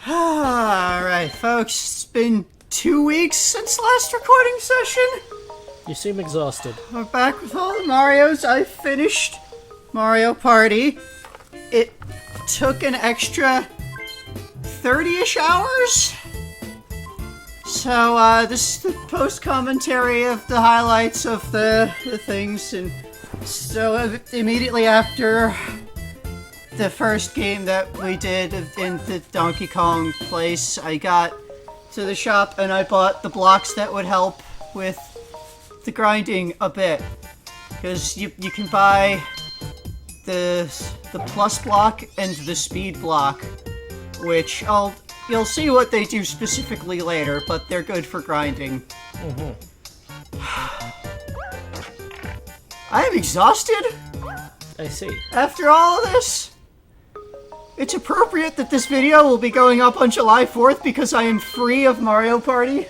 Alright, folks, it's been 2 weeks since last recording session. You seem exhausted. We're back with all the Marios. I finished Mario Party. It took an extra 30-ish hours. So, this is the post-commentary of the highlights of the things, and so immediately after the first game that we did in the Donkey Kong place, I got to the shop and I bought the blocks that would help with the grinding a bit. Because you can buy the plus block and the speed block, which you'll see what they do specifically later, but they're good for grinding. I am exhausted. I see. After all of this, it's appropriate that this video will be going up on July 4th because I am free of Mario Party.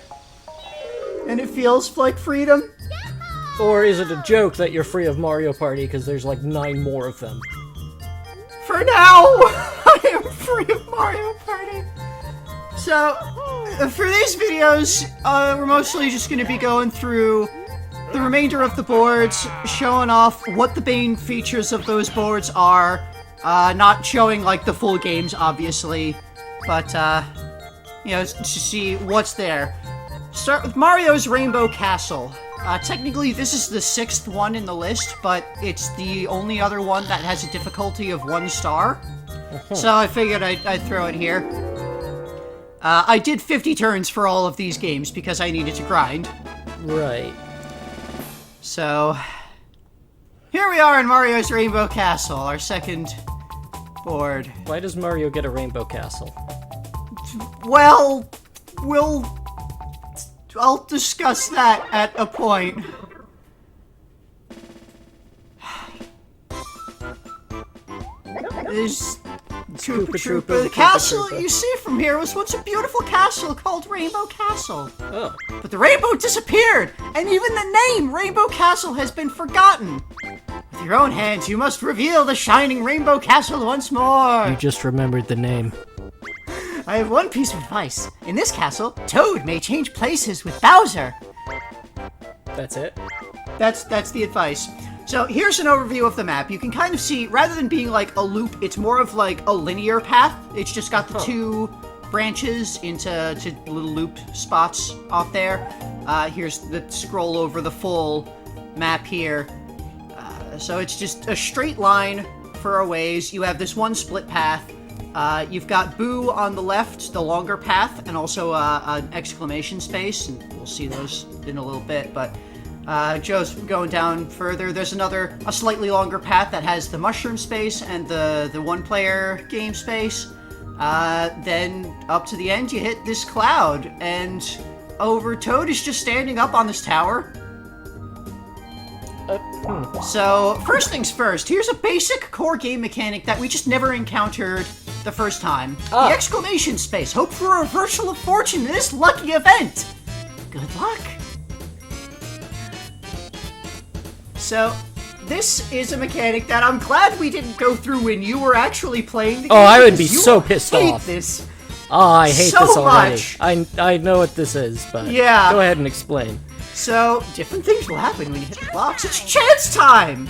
And it feels like freedom. Or is it a joke that you're free of Mario Party because there's like 9 more of them? For now, I am free of Mario Party. So, for these videos, we're mostly just going to be going through the remainder of the boards, showing off what the main features of those boards are. Not showing, like, the full games, obviously, but, you know, to see what's there. Start with Mario's Rainbow Castle. Technically, this is the 6th one in the list, but it's the only other one that has a difficulty of 1 star. So I figured I'd throw it here. I did 50 turns for all of these games because I needed to grind. Right. So, here we are in Mario's Rainbow Castle, our second board. Why does Mario get a rainbow castle? Well, I'll discuss that at a point. There's Koopa Troopa. The castle you see from here was once a beautiful castle called Rainbow Castle. Oh. But the rainbow disappeared, and even the name Rainbow Castle has been forgotten. With your own hands, you must reveal the shining Rainbow Castle once more. You just remembered the name. I have one piece of advice. In this castle, Toad may change places with Bowser. That's it? That's the advice. So here's an overview of the map. You can kind of see, rather than being like a loop, it's more of like a linear path. It's just got the 2 branches into little loop spots off there. Here's the scroll over the full map here. So it's just a straight line for a ways. You have this one split path. You've got Boo on the left, the longer path, and also an exclamation space, and we'll see those in a little bit, but Joe's going down further. There's a slightly longer path that has the mushroom space and the one-player game space. Then up to the end, you hit this cloud, and Toad is just standing up on this tower. So, first things first, here's a basic core game mechanic that we just never encountered the first time. The exclamation space. Hope for a reversal of fortune in this lucky event. Good luck. So, this is a mechanic that I'm glad we didn't go through when you were actually playing the game. Oh, I would be so pissed off. This. Oh, I hate so this already. Much. I know what this is, but yeah. Go ahead and explain. So, different things will happen when you hit the blocks. It's chance time!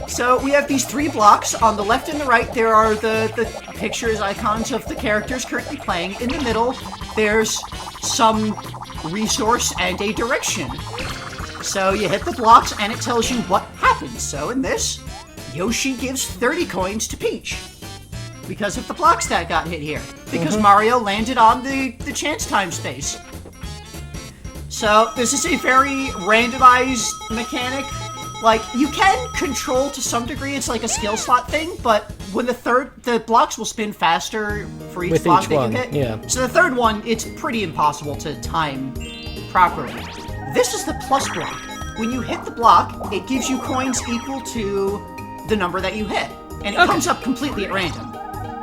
So, we have these 3 blocks. On the left and the right, there are the pictures, icons of the characters currently playing. In the middle, there's some resource and a direction. So, you hit the blocks, and it tells you what happens. So, in this, Yoshi gives 30 coins to Peach. Because of the blocks that got hit here. Because Mario landed on the chance time space. So, this is a very randomized mechanic. Like, you can control to some degree, it's like a skill slot thing, but when the blocks will spin faster for each block that you hit. Yeah. So the third one, it's pretty impossible to time properly. This is the plus block. When you hit the block, it gives you coins equal to the number that you hit. And it comes up completely at random.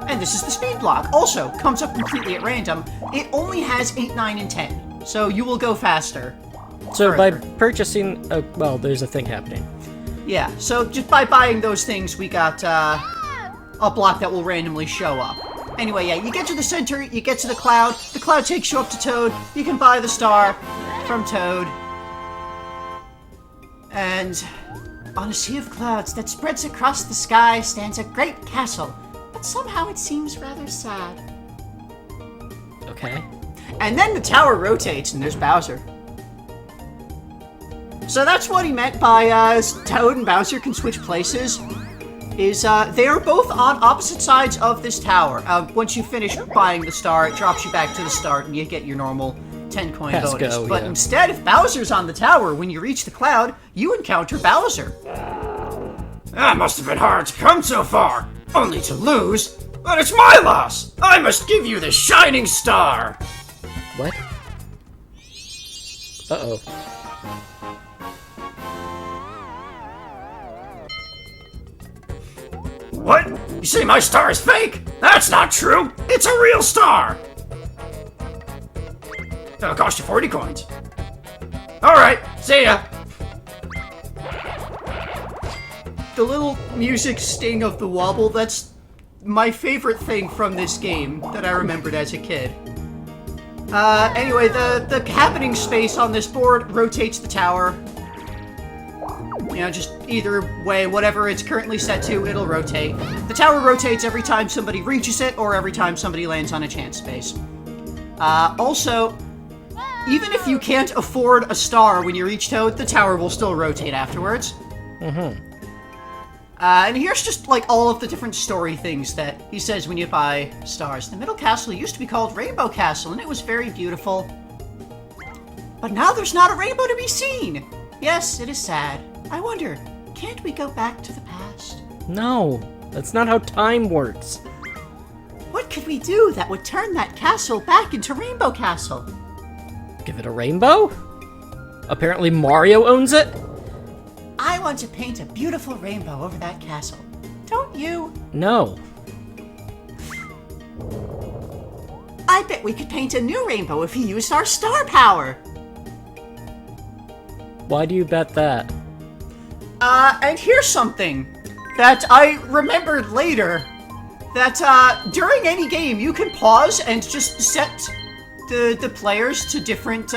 And this is the speed block. Also, comes up completely at random. It only has 8, 9, and 10. So you will go faster. So further. by purchasing... well, there's a thing happening. Yeah, so just by buying those things, we got a block that will randomly show up. Anyway, yeah, you get to the center, you get to the cloud takes you up to Toad, you can buy the star from Toad. And on a sea of clouds that spreads across the sky stands a great castle, but somehow it seems rather sad. Okay. And then the tower rotates and there's Bowser. So that's what he meant by Toad and Bowser can switch places. They are both on opposite sides of this tower. Once you finish buying the star, it drops you back to the start and you get your normal 10 coin bonus. But instead, if Bowser's on the tower, when you reach the cloud, you encounter Bowser. That must have been hard to come so far, only to lose. But it's my loss. I must give you the shining star. What? Uh-oh. What? You say my star is fake? That's not true. It's a real star. That'll cost you 40 coins. Alright, see ya. The little music sting of the wobble, that's my favorite thing from this game that I remembered as a kid. Anyway, the happening space on this board rotates the tower. You know, just either way, whatever it's currently set to, it'll rotate. The tower rotates every time somebody reaches it, or every time somebody lands on a chance space. Also, even if you can't afford a star when you reach Toad, the tower will still rotate afterwards. And here's just, like, all of the different story things that he says when you buy stars. The middle castle used to be called Rainbow Castle, and it was very beautiful. But now there's not a rainbow to be seen! Yes, it is sad. I wonder, can't we go back to the past? No, that's not how time works. What could we do that would turn that castle back into Rainbow Castle? Give it a rainbow? Apparently Mario owns it? I want to paint a beautiful rainbow over that castle. Don't you? No. I bet we could paint a new rainbow if we used our star power. Why do you bet that? And here's something that I remembered later. That, during any game, you can pause and just set the players to different,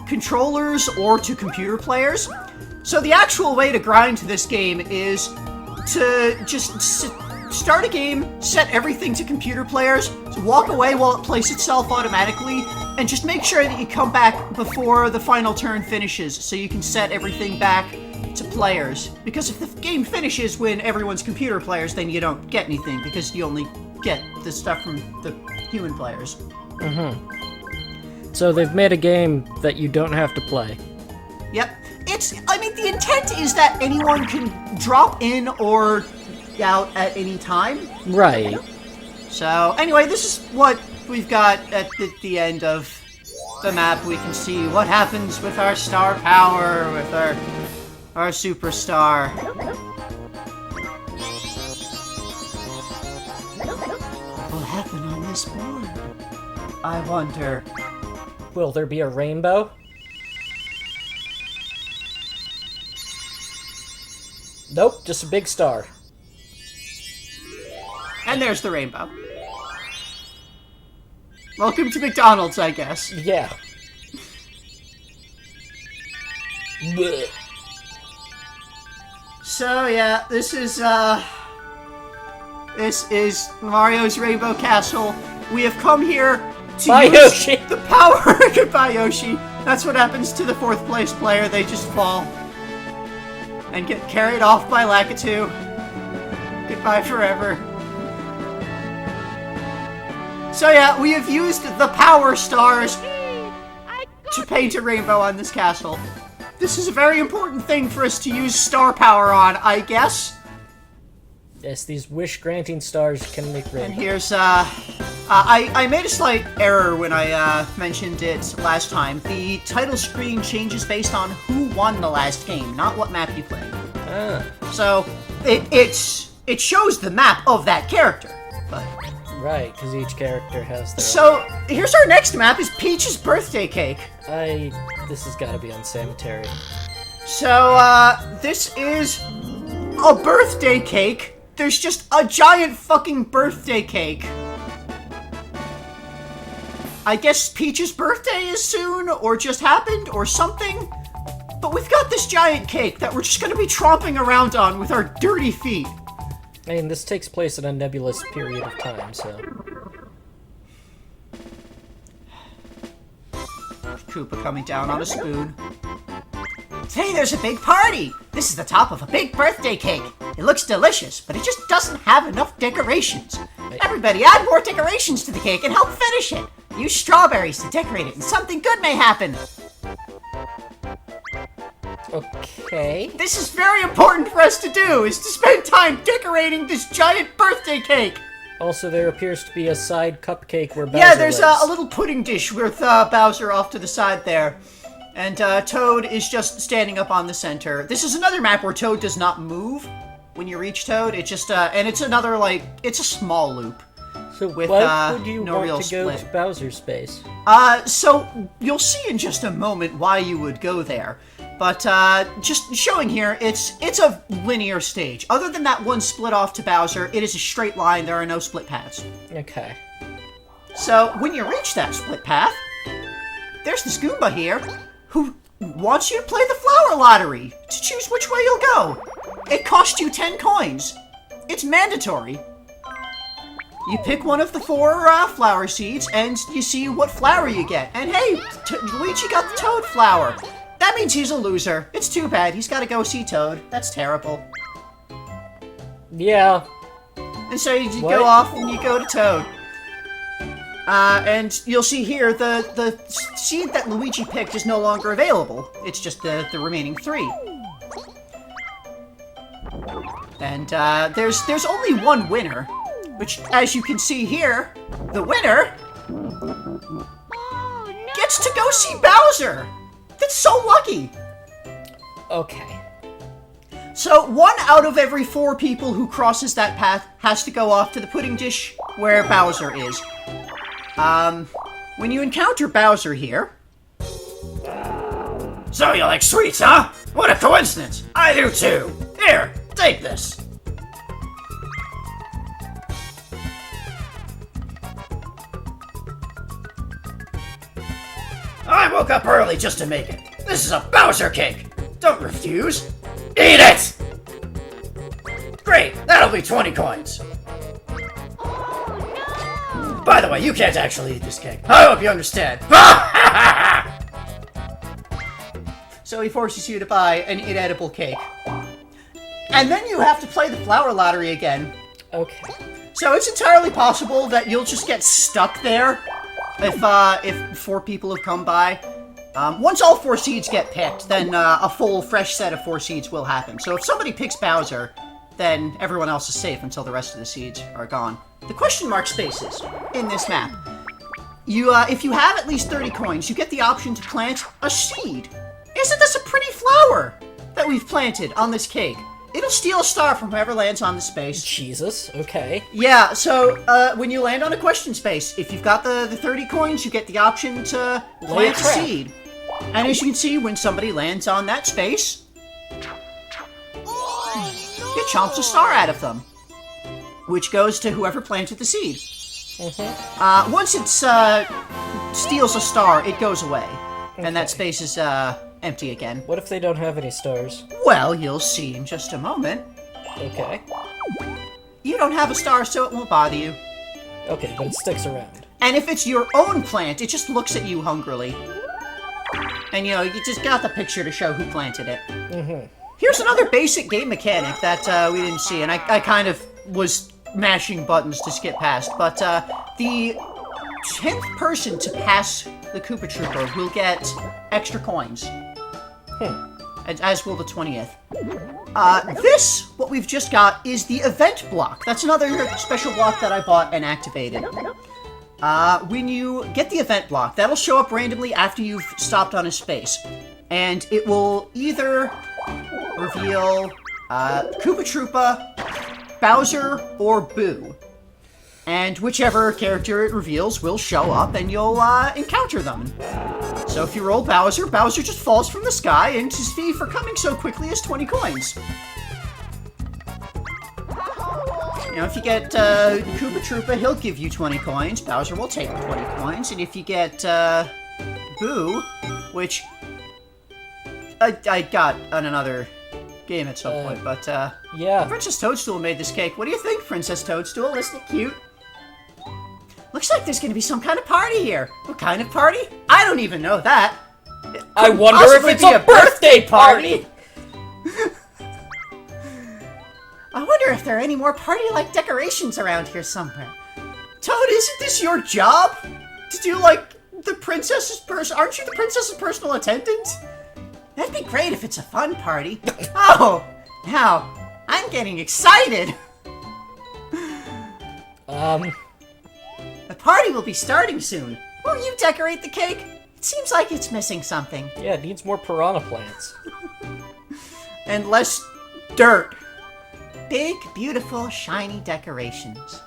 controllers or to computer players. So the actual way to grind this game is to just start a game, set everything to computer players, walk away while it plays itself automatically, and just make sure that you come back before the final turn finishes so you can set everything back to players. Because if the game finishes when everyone's computer players, then you don't get anything because you only get the stuff from the human players. So they've made a game that you don't have to play. Yep. I mean, the intent is that anyone can drop in or out at any time. Right. So, anyway, this is what we've got at the end of the map. We can see what happens with our star power, with our superstar. What will happen on this board? I wonder. Will there be a rainbow? Nope, just a big star. And there's the rainbow. Welcome to McDonald's, I guess. Yeah. Blech. So yeah, this is Mario's Rainbow Castle. We have come here to Bye, use Yoshi. the power. Goodbye, Yoshi. That's what happens to the fourth place player. They just fall and get carried off by Lakitu. Goodbye forever. So yeah, we have used the power stars to paint a rainbow on this castle. This is a very important thing for us to use star power on, I guess. Yes, these wish-granting stars can make rainbows. And here's, I made a slight error when I, mentioned it last time. The title screen changes based on who won the last game, not what map you played. Ah. So, it shows the map of that character, but... Right, because each character has their So, here's our next map, is Peach's birthday cake. This has got to be on Cemetery. So, this is a birthday cake there's just a giant fucking birthday cake. I guess Peach's birthday is soon, or just happened, or something. But we've got this giant cake that we're just gonna be tromping around on with our dirty feet. I mean, this takes place in a nebulous period of time, so... Koopa coming down on a spoon. Today there's a big party! This is the top of a big birthday cake. It looks delicious, but it just doesn't have enough decorations. Everybody add more decorations to the cake and help finish it. Use strawberries to decorate it and something good may happen. Okay. This is very important for us to do, is to spend time decorating this giant birthday cake. Also, there appears to be a side cupcake where Bowser Yeah, there's lives. a little pudding dish with Bowser off to the side there. And Toad is just standing up on the center. This is another map where Toad does not move when you reach Toad. It just, and it's another, like, it's a small loop. So with, why would you no real want to go split. to Bowser's space? So you'll see in just a moment why you would go there. But just showing here, it's a linear stage. Other than that one split off to Bowser, it is a straight line. There are no split paths. Okay. So when you reach that split path, there's this Goomba here who wants you to play the flower lottery to choose which way you'll go. It costs you 10 coins. It's mandatory. You pick one of the 4 flower seeds, and you see what flower you get. And hey, Luigi got the Toad flower. That means he's a loser. It's too bad. He's got to go see Toad. That's terrible. Yeah. And so you What? go off and you go to Toad. And you'll see here the seed that Luigi picked is no longer available. It's just the remaining 3. And there's only one winner, which, as you can see here, the winner gets to go see Bowser. That's so lucky. Okay. So 1 out of every 4 people who crosses that path has to go off to the pudding dish where Bowser is. When you encounter Bowser here... So you like sweets, huh? What a coincidence! I do too! Here, take this! I woke up early just to make it. This is a Bowser cake! Don't refuse! Eat it! Great, that'll be 20 coins. By the way, you can't actually eat this cake. I hope you understand. So he forces you to buy an inedible cake. And then you have to play the flower lottery again. Okay. So it's entirely possible that you'll just get stuck there if 4 people have come by. Once all 4 seeds get picked, then a full, fresh set of 4 seeds will happen. So if somebody picks Bowser, then everyone else is safe until the rest of the seeds are gone. The question mark spaces in this map. If you have at least 30 coins, you get the option to plant a seed. Isn't this a pretty flower that we've planted on this cake? It'll steal a star from whoever lands on the space. Jesus, okay. Yeah, so when you land on a question space, if you've got the 30 coins, you get the option to Lay a plant a trap. seed. And as you can see, when somebody lands on that space, it chomps a star out of them, which goes to whoever planted the seed. Once it steals a star, it goes away, and that space is empty again. What if they don't have any stars? Well, you'll see in just a moment. Okay. You don't have a star, so it won't bother you. Okay, but it sticks around. And if it's your own plant, it just looks at you hungrily. And, you know, you just got the picture to show who planted it. Here's another basic game mechanic that we didn't see, and I kind of was mashing buttons to skip past. But the 10th person to pass the Koopa Trooper will get extra coins. As will the 20th. What we've just got, is the event block. That's another special block that I bought and activated. When you get the event block, that'll show up randomly after you've stopped on a space. And it will either reveal Koopa Troopa, Bowser, or Boo. And whichever character it reveals will show up and you'll encounter them. So if you roll Bowser, Bowser just falls from the sky, and his fee for coming so quickly is 20 coins. You know, if you get Koopa Troopa, he'll give you 20 coins. Bowser will take 20 coins. And if you get Boo, which I got on another game at some point, but yeah. Princess Toadstool made this cake. What do you think, Princess Toadstool? Isn't it cute? Looks like there's going to be some kind of party here. What kind of party? I don't even know that. I wonder if it's a birthday party! I wonder if there are any more party-like decorations around here somewhere. Toad, isn't this your job? To do, like, the princess's aren't you the princess's personal attendant? That'd be great if it's a fun party. Oh, now, I'm getting excited. The party will be starting soon. Will you decorate the cake? It seems like it's missing something. Yeah, it needs more piranha plants. And less dirt. Big, beautiful, shiny decorations.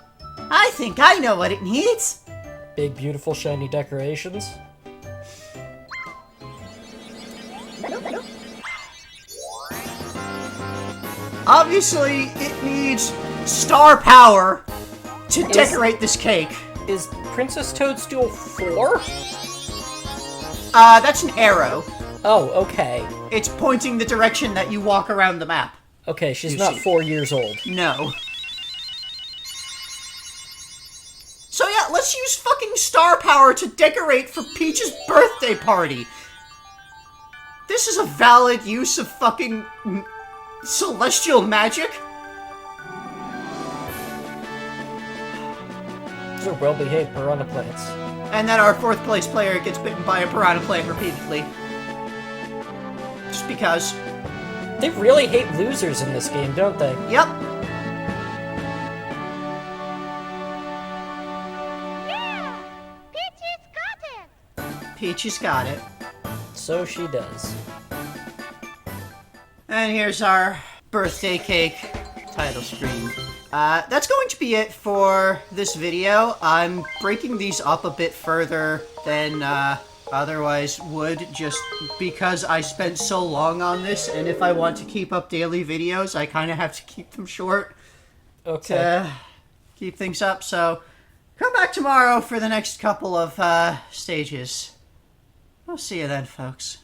I think I know what it needs. Big, beautiful, shiny decorations. Obviously, it needs star power to decorate this cake. Is Princess Toadstool 4? That's an arrow. Oh, okay. It's pointing the direction that you walk around the map. Okay, she's You not see. 4 years old. No. So yeah, let's use fucking star power to decorate for Peach's birthday party. This is a valid use of fucking celestial magic. These are well-behaved piranha plants. And then our fourth place player gets bitten by a piranha plant repeatedly. Just because. They really hate losers in this game, don't they? Yep. Yeah! Peaches got it! Peach has got it. So she does. And here's our birthday cake title screen. That's going to be it for this video. I'm breaking these up a bit further than otherwise would, just because I spent so long on this, and if I want to keep up daily videos, I kind of have to keep them short Okay. to keep things up. So come back tomorrow for the next couple of stages. We'll see you then, folks.